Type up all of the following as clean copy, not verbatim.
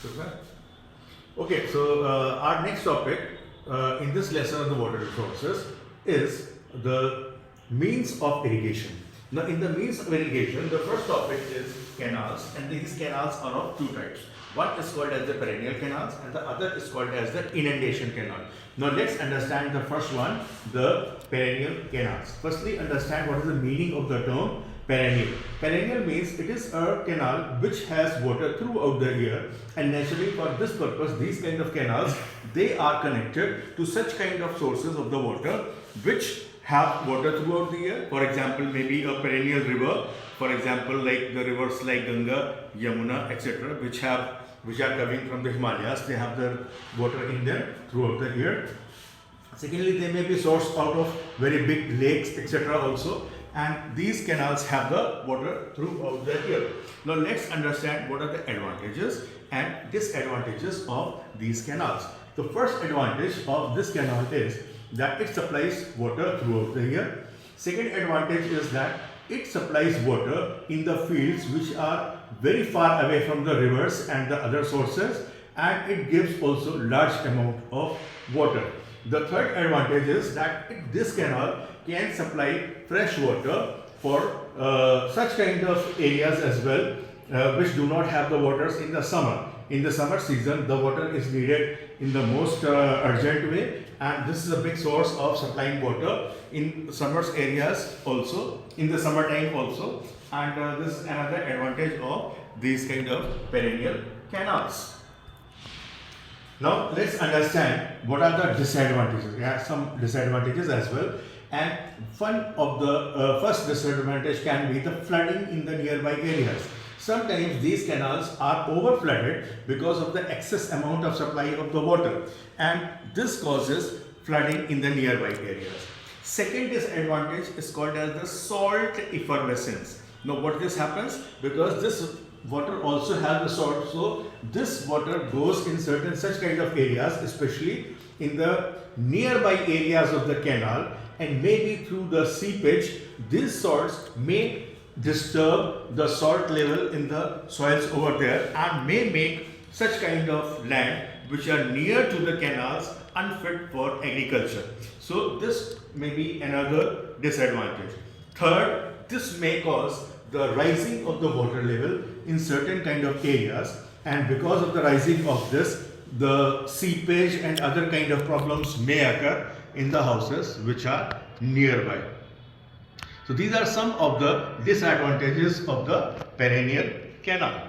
Super. Okay, so our next topic in this lesson on the water resources is the means of irrigation. Now, in the means of irrigation, the first topic is canals, and these canals are of two types. One is called as the perennial canals, and the other is called as the inundation canal. Now, let's understand the first one, the perennial canals. Firstly, understand what is the meaning of the term perennial. Perennial means it is a canal which has water throughout the year, and naturally for this purpose these kind of canals, they are connected to such kind of sources of the water which have water throughout the year. For example, maybe a perennial river, for example like the rivers like Ganga, Yamuna, etc., which are coming from the Himalayas. They have the water in there throughout the year. Secondly, they may be sourced out of very big lakes, etc. also, and these canals have the water throughout the year. Now let's understand what are the advantages and disadvantages of these canals. The first advantage of this canal is that it supplies water throughout the year. Second advantage is that it supplies water in the fields which are very far away from the rivers and the other sources, and it gives also large amount of water. The third advantage is that this canal can supply fresh water for such kind of areas as well which do not have the waters in the summer. In the summer season, the water is needed in the most urgent way, and this is a big source of supplying water in summer areas also, in the summertime also, and this is another advantage of these kind of perennial canals. Now let's understand what are the disadvantages. There are some disadvantages as well, and one of the first disadvantage can be the flooding in the nearby areas. Sometimes these canals are over flooded because of the excess amount of supply of the water, and this causes flooding in the nearby areas. Second disadvantage is called as the salt effervescence. Now what this happens, because this water also has the salt, so this water goes in certain such kind of areas, especially in the nearby areas of the canal, and maybe through the seepage these salts may disturb the salt level in the soils over there and may make such kind of land which are near to the canals unfit for agriculture. So this may be another disadvantage. Third, this may cause the rising of the water level in certain kind of areas, and because of the rising of this, the seepage and other kind of problems may occur in the houses which are nearby. So these are some of the disadvantages of the perennial canal.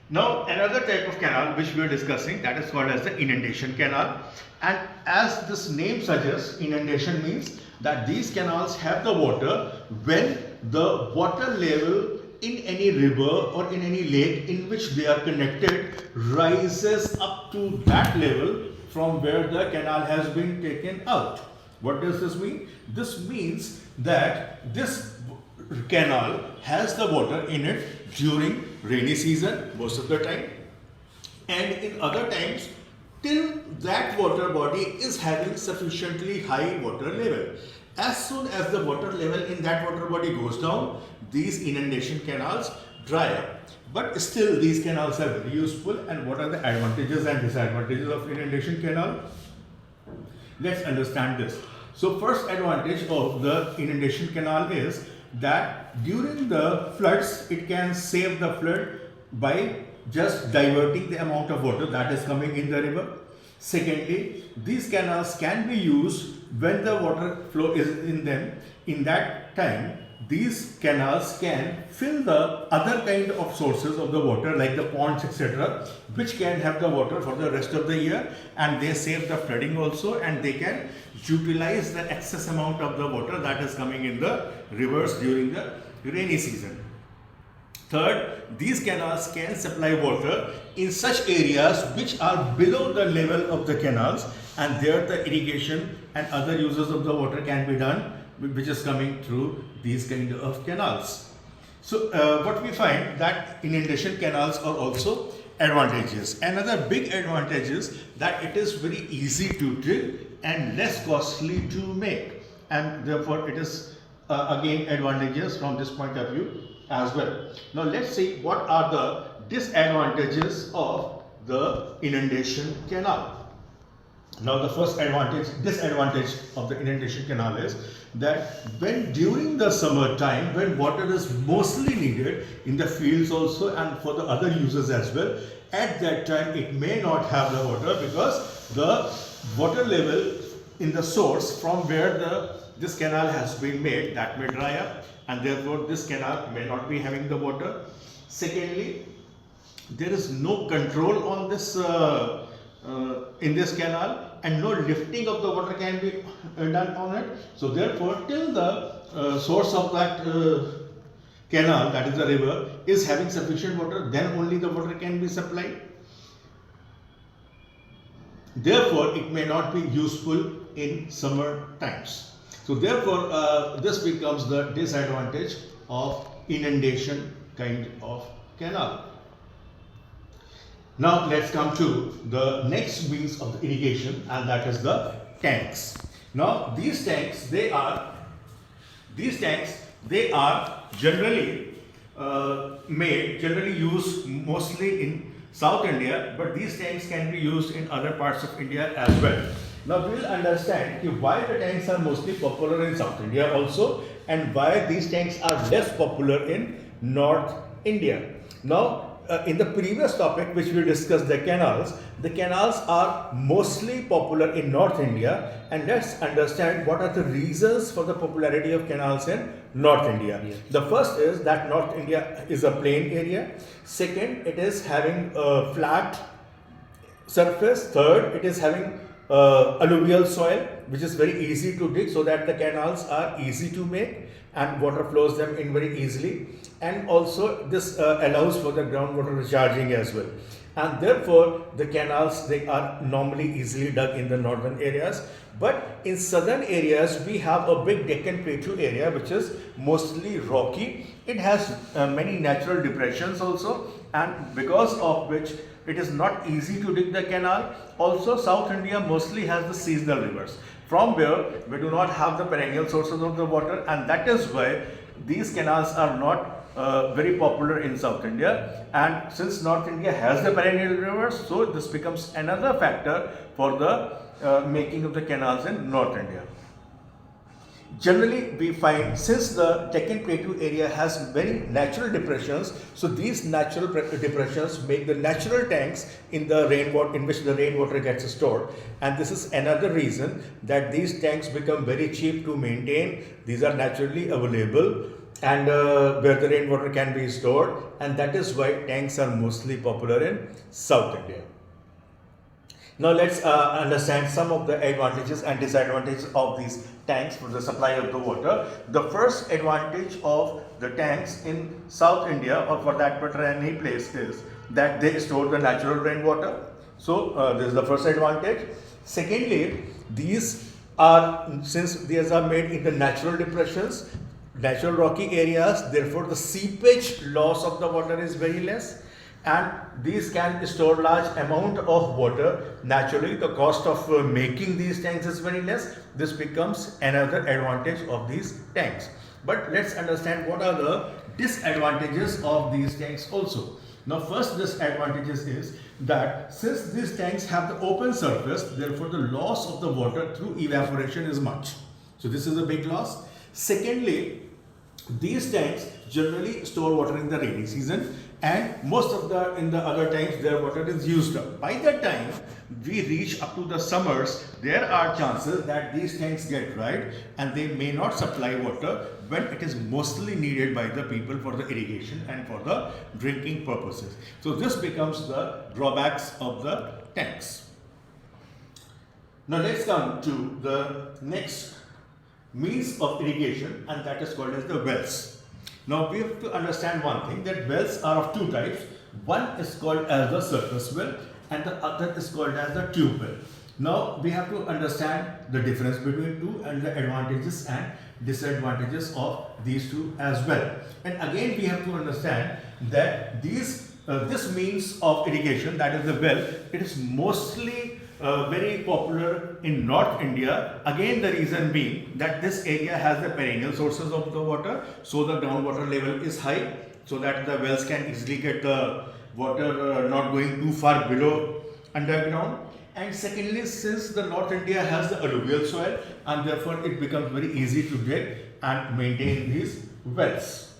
Now another type of canal which we are discussing, that is called as the inundation canal, and as this name suggests, inundation means that these canals have the water when the water level in any river or in any lake in which they are connected rises up to that level from where the canal has been taken out. What does this mean? This means that this canal has the water in it during rainy season most of the time, and in other times till that water body is having sufficiently high water level. As soon as the water level in that water body goes down, these inundation canals dry up. But still these canals are very useful. And what are the advantages and disadvantages of inundation canal? Let's understand this. So first advantage of the inundation canal is that during the floods, it can save the flood by just diverting the amount of water that is coming in the river. Secondly, these canals can be used when the water flow is in them. In that time, these canals can fill the other kind of sources of the water like the ponds, etc., which can have the water for the rest of the year, and they save the flooding also, and they can utilize the excess amount of the water that is coming in the rivers during the rainy season. Third, these canals can supply water in such areas which are below the level of the canals, and there the irrigation and other uses of the water can be done, which is coming through these kind of canals. So what we find that inundation canals are also advantages. Another big advantage is that it is very easy to drill and less costly to make, and therefore it is again advantages from this point of view as well. Now let's see what are the disadvantages of the inundation canal. Now the first disadvantage of the inundation canal is that when during the summer time, when water is mostly needed in the fields also and for the other users as well, at that time it may not have the water because the water level in the source from where this canal has been made, that may dry up, and therefore this canal may not be having the water. Secondly, there is no control on this in this canal, and no lifting of the water can be done on it. So therefore, till the source of that canal, that is the river, is having sufficient water, then only the water can be supplied. Therefore, it may not be useful in summer times. So therefore, this becomes the disadvantage of inundation kind of canal. Now let's come to the next means of the irrigation, and that is the tanks. Now these tanks, they are generally generally used mostly in South India, but these tanks can be used in other parts of India as well. Now we will understand why the tanks are mostly popular in South India also, and why these tanks are less popular in North India. Now in the previous topic which we discussed, the canals are mostly popular in North India, and let's understand what are the reasons for the popularity of canals in North India. Yes. The first is that North India is a plain area. Second, it is having a flat surface. Third, it is having alluvial soil which is very easy to dig, so that the canals are easy to make and water flows them in very easily, and also this allows for the groundwater recharging as well, and therefore the canals, they are normally easily dug in the northern areas. But in southern areas we have a big Deccan Plateau area which is mostly rocky. It has many natural depressions also, and because of which it is not easy to dig the canal. Also, South India mostly has the seasonal rivers, from where we do not have the perennial sources of the water, and that is why these canals are not very popular in South India. And since North India has the perennial rivers, so this becomes another factor for the making of the canals in North India. Generally, we find since the Deccan Plateau area has very natural depressions, so these natural depressions make the natural tanks in the rainwater, in which the rainwater gets stored, and this is another reason that these tanks become very cheap to maintain. These are naturally available, and where the rainwater can be stored, and that is why tanks are mostly popular in South India. Now let's understand some of the advantages and disadvantages of these tanks for the supply of the water. The first advantage of the tanks in South India, or for that matter any place, is that they store the natural rainwater. So this is the first advantage. Secondly, since these are made in the natural depressions, natural rocky areas, therefore the seepage loss of the water is very less, and these can store large amount of water naturally. The cost of making these tanks is very less. This becomes another advantage of these tanks. But let's understand what are the disadvantages of these tanks also. Now first disadvantages is that since these tanks have the open surface, therefore the loss of the water through evaporation is much. So this is a big loss. Secondly, these tanks generally store water in the rainy season, and most of in the other tanks their water is used up. By the time we reach up to the summers, there are chances that these tanks get dried and they may not supply water when it is mostly needed by the people for the irrigation and for the drinking purposes. So this becomes the drawbacks of the tanks. Now let's come to the next means of irrigation, and that is called as the wells. Now we have to understand one thing, that wells are of two types. One is called as the surface well and the other is called as the tube well. Now we have to understand the difference between two and the advantages and disadvantages of these two as well. And again we have to understand that this means of irrigation, that is the well, it is mostly very popular in North India. Again, the reason being that this area has the perennial sources of the water, so the groundwater level is high, so that the wells can easily get the water not going too far below underground. And secondly, since the North India has the alluvial soil, and therefore it becomes very easy to dig and maintain these wells.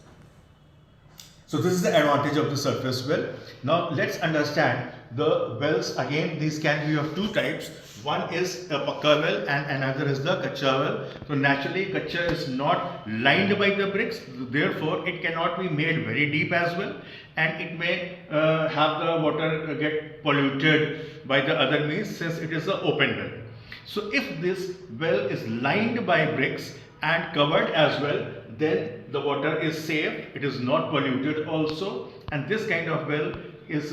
So this is the advantage of the surface well. Now let's understand the wells. Again, these can be of two types. One is a pakka well and another is the kacha well. So naturally kacha is not lined by the bricks, therefore it cannot be made very deep as well, and it may have the water get polluted by the other means since it is an open well. So if this well is lined by bricks and covered as well, then the water is safe, it is not polluted also, and this kind of well is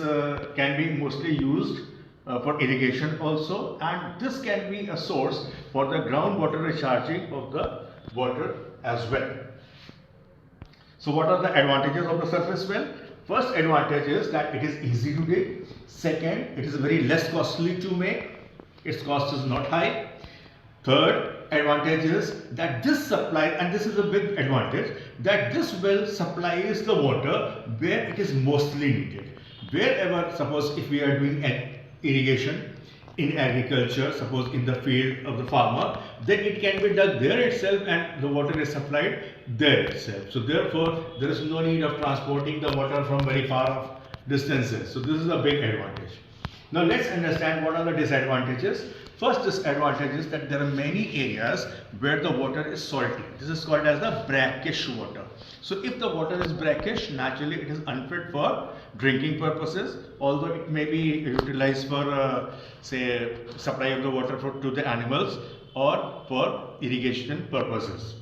can be mostly used for irrigation also, and this can be a source for the groundwater recharging of the water as well. So what are the advantages of the surface well? First advantage is that it is easy to dig. Second, it is very less costly to make, its cost is not high. Third advantage is that this supply, and this is a big advantage, that this well supplies the water where it is mostly needed. Wherever, suppose if we are doing irrigation in agriculture, suppose in the field of the farmer, then it can be dug there itself and the water is supplied there itself. So therefore, there is no need of transporting the water from very far off distances. So this is a big advantage. Now let's understand what are the disadvantages. First disadvantage is that there are many areas where the water is salty. This is called as the brackish water. So if the water is brackish, naturally it is unfit for drinking purposes, although it may be utilized for say supply of the water to the animals or for irrigation purposes.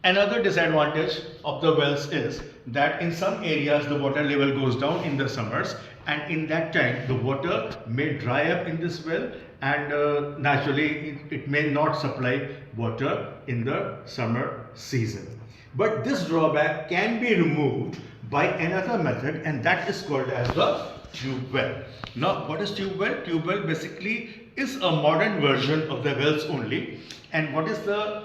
Another disadvantage of the wells is that in some areas the water level goes down in the summers, and in that time the water may dry up in this well, and naturally it may not supply water in the summer season. But this drawback can be removed by another method, and that is called as the tube well. Now what is tube well? Tube well basically is a modern version of the wells only. And what is the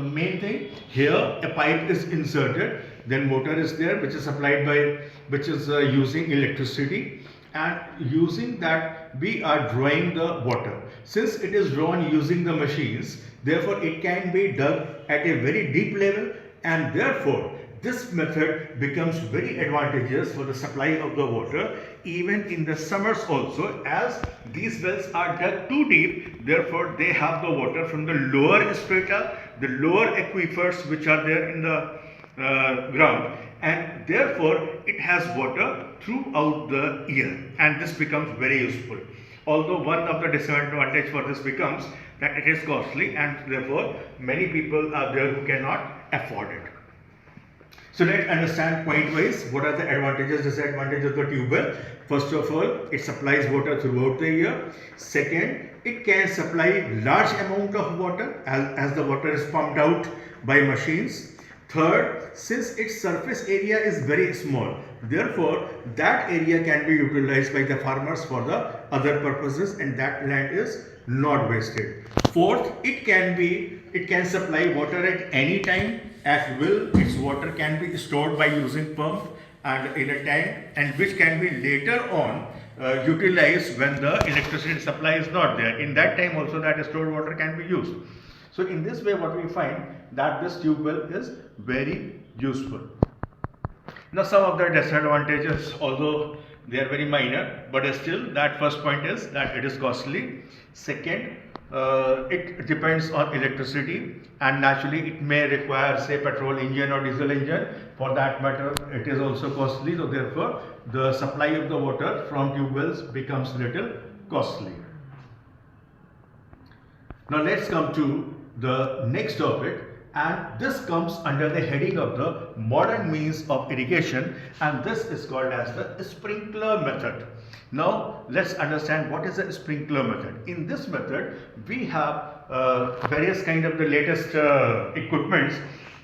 main thing? Here a pipe is inserted, then motor is there which is supplied by, which is using electricity, and using that we are drawing the water. Since it is drawn using the machines, therefore it can be dug at a very deep level, and therefore this method becomes very advantageous for the supply of the water even in the summers also, as these wells are dug too deep, therefore they have the water from the lower strata, the lower aquifers which are there in the ground, and therefore it has water throughout the year, and this becomes very useful. Although one of the disadvantage for this becomes that it is costly, and therefore many people are there who cannot afford it. So let's understand point wise what are the advantages, disadvantages of the tube well. First of all, it supplies water throughout the year. Second, it can supply large amount of water as the water is pumped out by machines. Third, since its surface area is very small, therefore that area can be utilized by the farmers for the other purposes, and that land is not wasted. Fourth, it can supply water at any time at will. Its water can be stored by using pump and in a tank, and which can be later on utilized when the electricity supply is not there. In that time also that stored water can be used. So in this way what we find that this tube well is very useful. Now some of the disadvantages, although they are very minor, but still that first point is that it is costly. Second, it depends on electricity, and naturally it may require say petrol engine or diesel engine. For that matter it is also costly, so therefore the supply of the water from tube wells becomes little costly. Now let's come to the next topic, and this comes under the heading of the modern means of irrigation, and this is called as the sprinkler method. Now let's understand what is a sprinkler method. In this method we have various kind of the latest equipments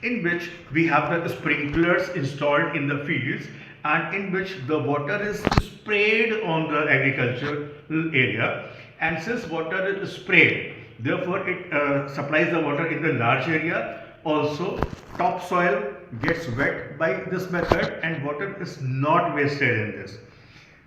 in which we have the sprinklers installed in the fields, and in which the water is sprayed on the agricultural area, and since water is sprayed, therefore it supplies the water in the large area. Also topsoil gets wet by this method and water is not wasted in this.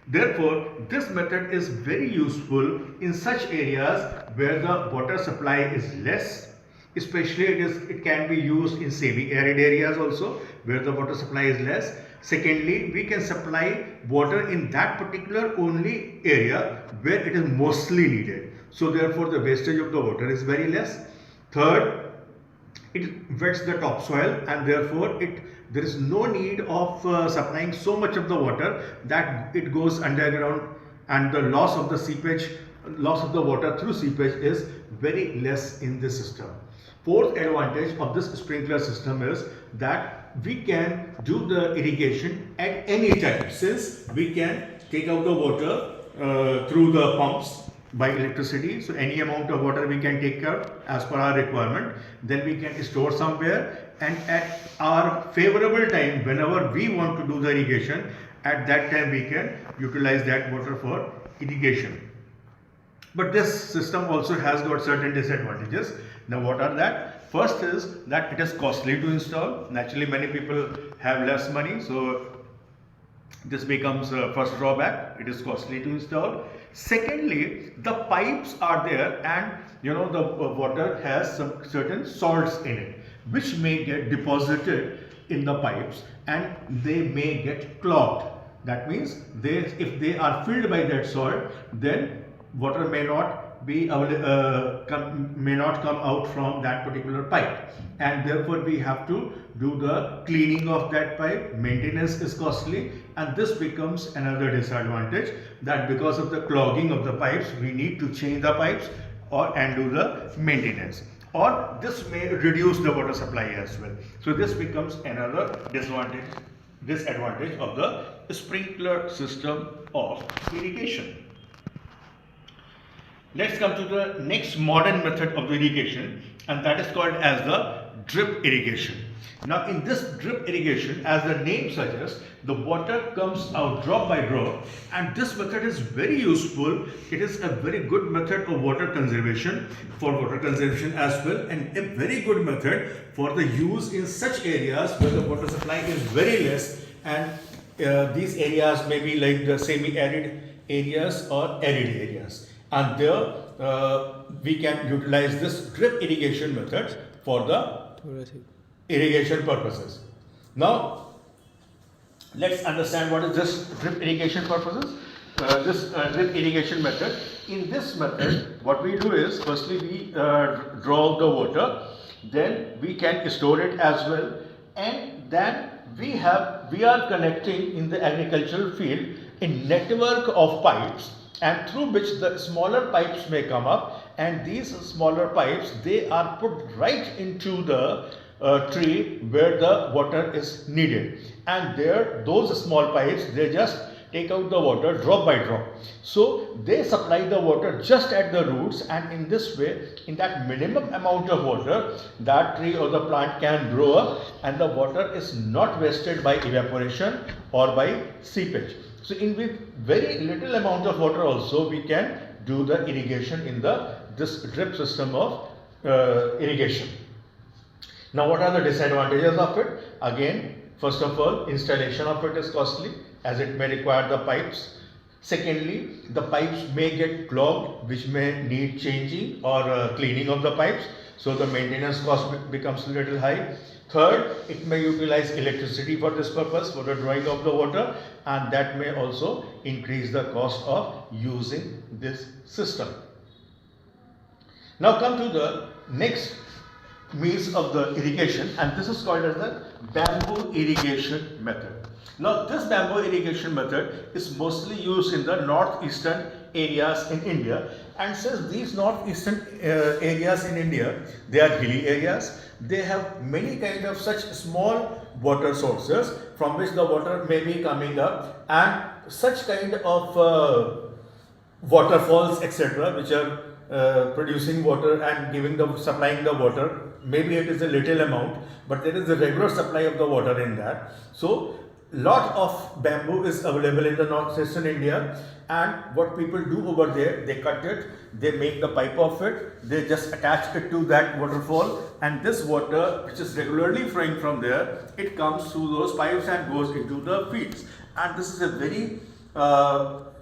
Therefore, this method is very useful in such areas where the water supply is less, especially it can be used in semi-arid areas also where the water supply is less. Secondly, we can supply water in that particular only area where it is mostly needed. So therefore, the wastage of the water is very less. Third, it wets the topsoil and therefore there is no need of supplying so much of the water that it goes underground, and the loss of the water through seepage is very less in this system. Fourth advantage of this sprinkler system is that we can do the irrigation at any time, since we can take out the water through the pumps by electricity. So any amount of water we can take out as per our requirement, then we can store somewhere, and at our favorable time, whenever we want to do the irrigation, at that time we can utilize that water for irrigation. But this system also has got certain disadvantages. Now what are that? First is that it is costly to install. Naturally, many people have less money, so this becomes a first drawback. It is costly to install. Secondly, the pipes are there, and the water has some certain salts in it, which may get deposited in the pipes and they may get clogged. That means if they are filled by that salt, then water may not come out from that particular pipe, and therefore we have to do the cleaning of that pipe. Maintenance is costly, and this becomes another disadvantage, that because of the clogging of the pipes we need to change the pipes and do the maintenance, or this may reduce the water supply as well. So this becomes another disadvantage of the sprinkler system of irrigation. Let's come to the next modern method of irrigation, and that is called as the drip irrigation. Now in this drip irrigation, as the name suggests, the water comes out drop by drop, and this method is very useful. It is a very good method of water conservation, as well, and a very good method for the use in such areas where the water supply is very less, and these areas may be like the semi-arid areas or arid areas. And there we can utilize this drip irrigation method for the irrigation purposes. Now let's understand what is this drip irrigation purposes. This drip irrigation method. In this method, what we do is, firstly we draw the water, then we can store it as well, and then we are connecting in the agricultural field a network of pipes, and through which the smaller pipes may come up, and these smaller pipes, they are put right into the tree where the water is needed, and there those small pipes, they just take out the water drop by drop. So they supply the water just at the roots, and in this way, in that minimum amount of water, that tree or the plant can grow up, and the water is not wasted by evaporation or by seepage. So with very little amount of water also we can do the irrigation in this drip system of irrigation. Now what are the disadvantages of it? Again, first of all, installation of it is costly, as it may require the pipes. Secondly, the pipes may get clogged, which may need changing or cleaning of the pipes, so the maintenance cost becomes a little high. Third, it may utilize electricity for this purpose, for the drawing of the water, and that may also increase the cost of using this system. Now come to the next means of the irrigation, and this is called as the bamboo irrigation method. Now this bamboo irrigation method is mostly used in the northeastern areas in India, and since these northeastern areas in India, they are hilly areas, they have many kind of such small water sources from which the water may be coming up, and such kind of waterfalls, etc., which are producing water and supplying the water. Maybe it is a little amount, but there is a regular supply of the water in that. So lot of bamboo is available in the northeastern India, and what people do over there, they cut it, they make the pipe of it, they just attach it to that waterfall, and this water which is regularly flowing from there, it comes through those pipes and goes into the fields. And this is a very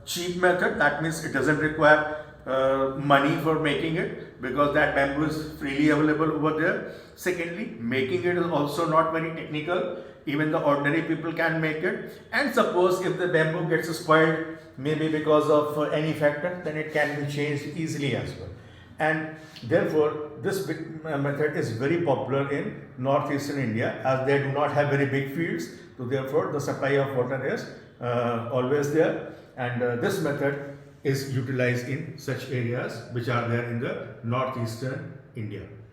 cheap method. That means it doesn't require money for making it, because that bamboo is freely available over there. Secondly, making it is also not very technical. Even the ordinary people can make it. And suppose if the bamboo gets spoiled, maybe because of any factor, then it can be changed easily as well. And therefore, this method is very popular in northeastern India, as they do not have very big fields. So therefore, the supply of water is always there, and this method is utilized in such areas which are there in the northeastern India.